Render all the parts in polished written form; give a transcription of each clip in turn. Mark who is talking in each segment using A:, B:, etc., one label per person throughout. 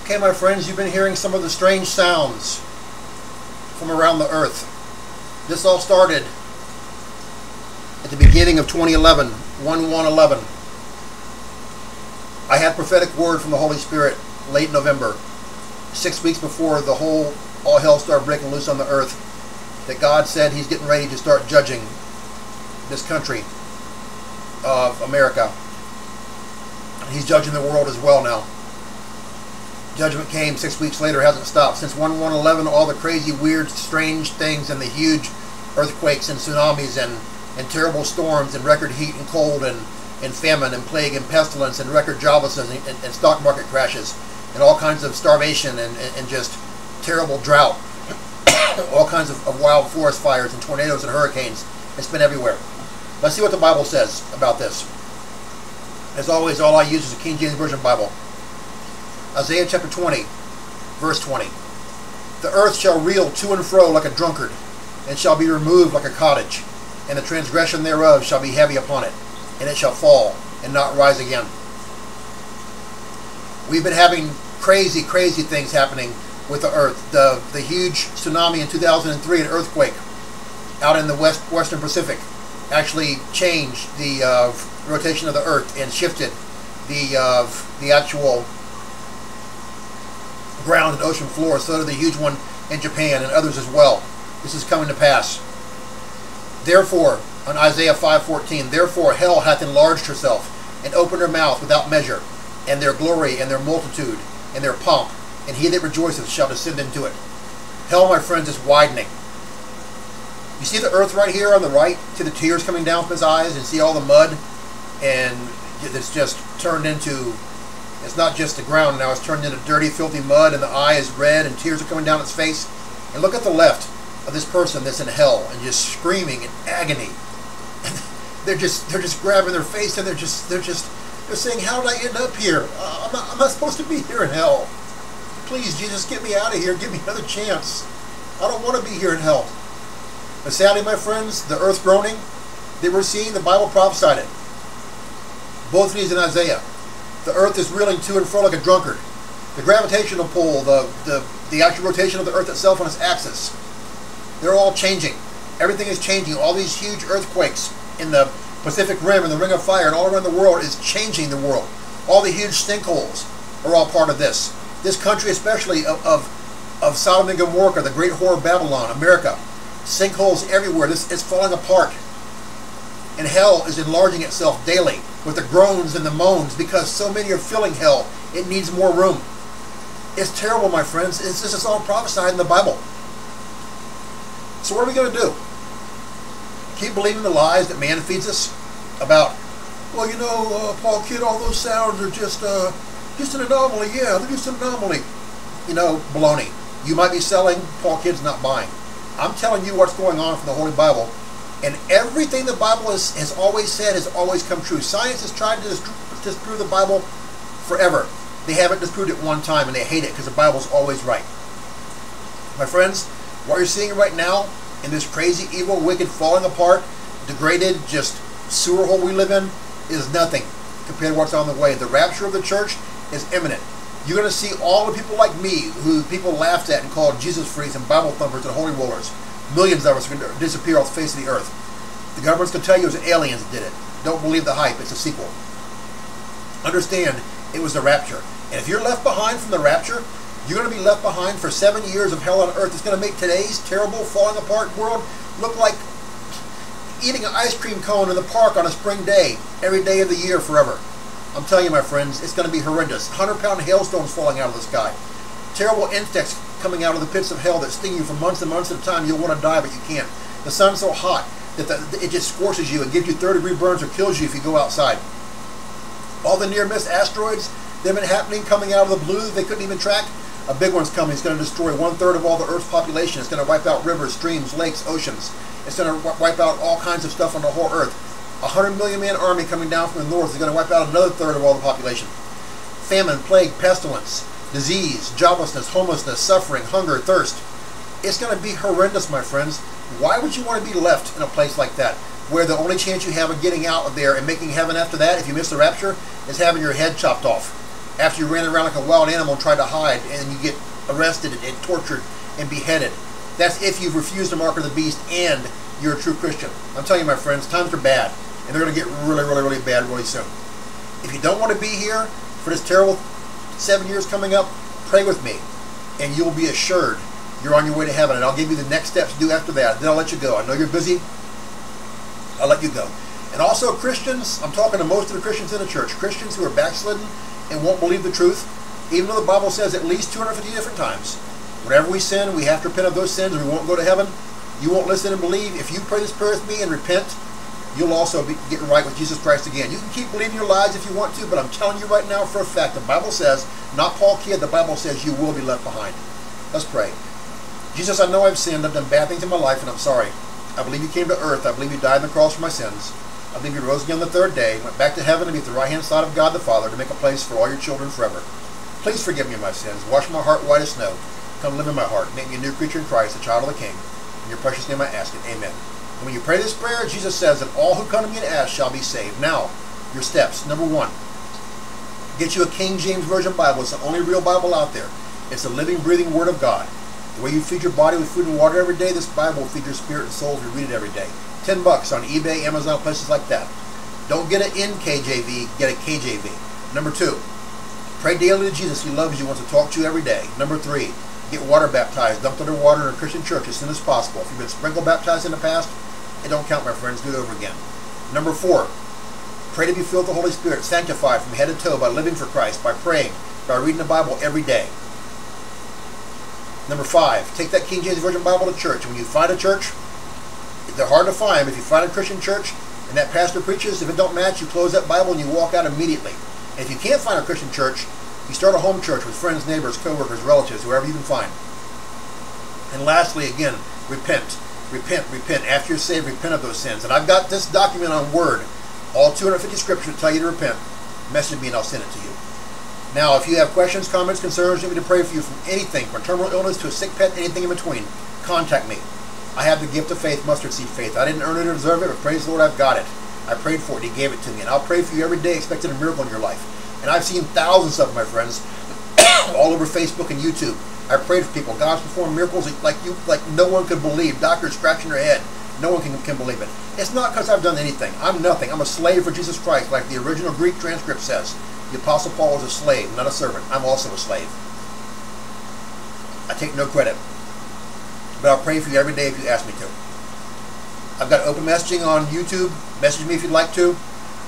A: Okay, my friends, you've been hearing some of the strange sounds from around the earth. This all started at the beginning of 2011, 1/1/11. I had prophetic word from the Holy Spirit late November, 6 weeks before all hell started breaking loose on the earth, that God said He's getting ready to start judging this country of America. He's judging the world as well now. Judgment came 6 weeks later, hasn't stopped. Since 1/1/11, all the crazy, weird, strange things and the huge earthquakes and tsunamis and terrible storms and record heat and cold and famine and plague and pestilence and record joblessness and stock market crashes and all kinds of starvation and just terrible drought, all kinds of wild forest fires and tornadoes and hurricanes. It's been everywhere. Let's see what the Bible says about this. As always, all I use is a King James Version Bible. Isaiah chapter 20, verse 20. The earth shall reel to and fro like a drunkard, and shall be removed like a cottage, and the transgression thereof shall be heavy upon it, and it shall fall and not rise again. We've been having crazy, crazy things happening with the earth. The huge tsunami in 2003, an earthquake out in the western Pacific, actually changed the rotation of the earth and shifted the actual ground and ocean floor. So did the huge one in Japan and others as well. This is coming to pass. Therefore, on Isaiah 5:14, therefore hell hath enlarged herself and opened her mouth without measure, and their glory and their multitude and their pomp, and he that rejoiceth shall descend into it. Hell, my friends, is widening. You see the earth right here on the right? See the tears coming down from his eyes, and see all the mud, and it's just turned into, it's not just the ground now, it's turned into dirty, filthy mud, and the eye is red, and tears are coming down its face. And look at the left of this person that's in hell and just screaming in agony. They're just grabbing their face, and they're saying, how did I end up here? I'm not supposed to be here in hell. Please, Jesus, get me out of here. Give me another chance. I don't want to be here in hell. But sadly, my friends, the earth groaning, they were seeing, the Bible prophesied it. Both of these in Isaiah. The earth is reeling to and fro like a drunkard. The gravitational pull, the actual rotation of the earth itself on its axis, they're all changing. Everything is changing. All these huge earthquakes in the Pacific Rim and the Ring of Fire and all around the world is changing the world. All the huge sinkholes are all part of this. This country, especially of Sodom and Gomorrah, the great whore of Babylon, America. Sinkholes everywhere. It's falling apart. And hell is enlarging itself daily with the groans and the moans because so many are filling hell. It needs more room. It's terrible, my friends. This is all prophesied in the Bible. So what are we going to do? Keep believing the lies that man feeds us about, well, you know, Paul Kidd, all those sounds are just an anomaly. Yeah, they're just an anomaly. You know, baloney. You might be selling, Paul Kidd's not buying. I'm telling you what's going on from the Holy Bible. And everything the Bible has always said has always come true. Science has tried to disprove the Bible forever. They haven't disproved it one time, and they hate it because the Bible's always right. My friends, what you're seeing right now in this crazy, evil, wicked, falling apart, degraded, just sewer hole we live in is nothing compared to what's on the way. The rapture of the church is imminent. You're going to see all the people like me who people laughed at and called Jesus freaks and Bible thumpers and holy rollers. Millions of us are going to disappear off the face of the earth. The government's going to tell you it was aliens that did it. Don't believe the hype. It's a sequel. Understand, it was the rapture. And if you're left behind from the rapture, you're going to be left behind for 7 years of hell on earth. It's going to make today's terrible, falling apart world look like eating an ice cream cone in the park on a spring day, every day of the year forever. I'm telling you, my friends, it's going to be horrendous. 100-pound hailstones falling out of the sky. Terrible insects coming out of the pits of hell that sting you for months and months at a time. You'll want to die, but you can't. The sun's so hot that it just scorches you and gives you third-degree burns or kills you if you go outside. All the near-miss asteroids that have been happening, coming out of the blue that they couldn't even track, a big one's coming. It's going to destroy 1/3 of all the Earth's population. It's going to wipe out rivers, streams, lakes, oceans. It's going to wipe out all kinds of stuff on the whole Earth. 100 million man army coming down from the north is going to wipe out another third of all the population. Famine, plague, pestilence, disease, joblessness, homelessness, suffering, hunger, thirst. It's going to be horrendous, my friends. Why would you want to be left in a place like that, where the only chance you have of getting out of there and making heaven after that, if you miss the rapture, is having your head chopped off? after you ran around like a wild animal and tried to hide, and you get arrested and tortured and beheaded. That's if you've refused the mark of the beast and you're a true Christian. I'm telling you, my friends, times are bad, and they're going to get really, really, really bad really soon. If you don't want to be here for this terrible 7 years coming up, pray with me, and you'll be assured you're on your way to heaven, and I'll give you the next steps to do after that. Then I'll let you go. I know you're busy. I'll let you go. And also Christians, I'm talking to most of the Christians in the church, Christians who are backslidden and won't believe the truth, even though the Bible says at least 250 different times, whenever we sin, we have to repent of those sins and we won't go to heaven. You won't listen and believe. If you pray this prayer with me and repent, you'll also be getting right with Jesus Christ again. You can keep believing your lies if you want to, but I'm telling you right now for a fact, the Bible says, not Paul Kidd, the Bible says you will be left behind. Let's pray. Jesus, I know I've sinned. I've done bad things in my life, and I'm sorry. I believe you came to earth. I believe you died on the cross for my sins. I believe you rose again on the third day, went back to heaven to be at the right-hand side of God the Father to make a place for all your children forever. Please forgive me of my sins. Wash my heart white as snow. Come live in my heart. Make me a new creature in Christ, a child of the King. In your precious name I ask it. Amen. And when you pray this prayer, Jesus says that all who come to me and ask shall be saved. Now, your steps. Number 1, get you a King James Version Bible. It's the only real Bible out there. It's the living, breathing Word of God. The way you feed your body with food and water every day, this Bible will feed your spirit and soul if you read it every day. $10 on eBay, Amazon, places like that. Don't get an NKJV, get a KJV. Number 2, pray daily to Jesus. He loves you, wants to talk to you every day. Number 3, get water baptized, dumped under water in a Christian church as soon as possible. If you've been sprinkle baptized in the past, it don't count, my friends. Do it over again. Number 4, pray to be filled with the Holy Spirit, sanctified from head to toe by living for Christ, by praying, by reading the Bible every day. Number 5, take that King James Version Bible to church. When you find a church, they're hard to find, but if you find a Christian church and that pastor preaches, if it don't match, you close that Bible and you walk out immediately. And if you can't find a Christian church, you start a home church with friends, neighbors, co-workers, relatives, whoever you can find. And lastly, again, repent. Repent, repent. After you're saved, repent of those sins. And I've got this document on Word, all 250 scriptures tell you to repent. Message me and I'll send it to you. Now, if you have questions, comments, concerns, you need me to pray for you from anything, from terminal illness to a sick pet, anything in between, contact me. I have the gift of faith, mustard seed faith. I didn't earn it or deserve it, but praise the Lord, I've got it. I prayed for it, He gave it to me. And I'll pray for you every day, expecting a miracle in your life. And I've seen thousands of them, my friends, all over Facebook and YouTube. I prayed for people. God's performed miracles like no one could believe. Doctors scratching their head. No one can believe it. It's not because I've done anything. I'm nothing. I'm a slave for Jesus Christ, like the original Greek transcript says. The Apostle Paul was a slave, not a servant. I'm also a slave. I take no credit. But I'll pray for you every day if you ask me to. I've got open messaging on YouTube. Message me if you'd like to.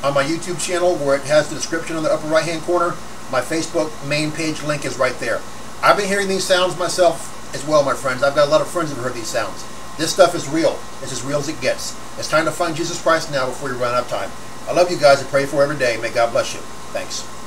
A: On my YouTube channel, where it has the description on the upper right-hand corner, my Facebook main page link is right there. I've been hearing these sounds myself as well, my friends. I've got a lot of friends that have heard these sounds. This stuff is real. It's as real as it gets. It's time to find Jesus Christ now before you run out of time. I love you guys. I pray for every day. May God bless you. Thanks.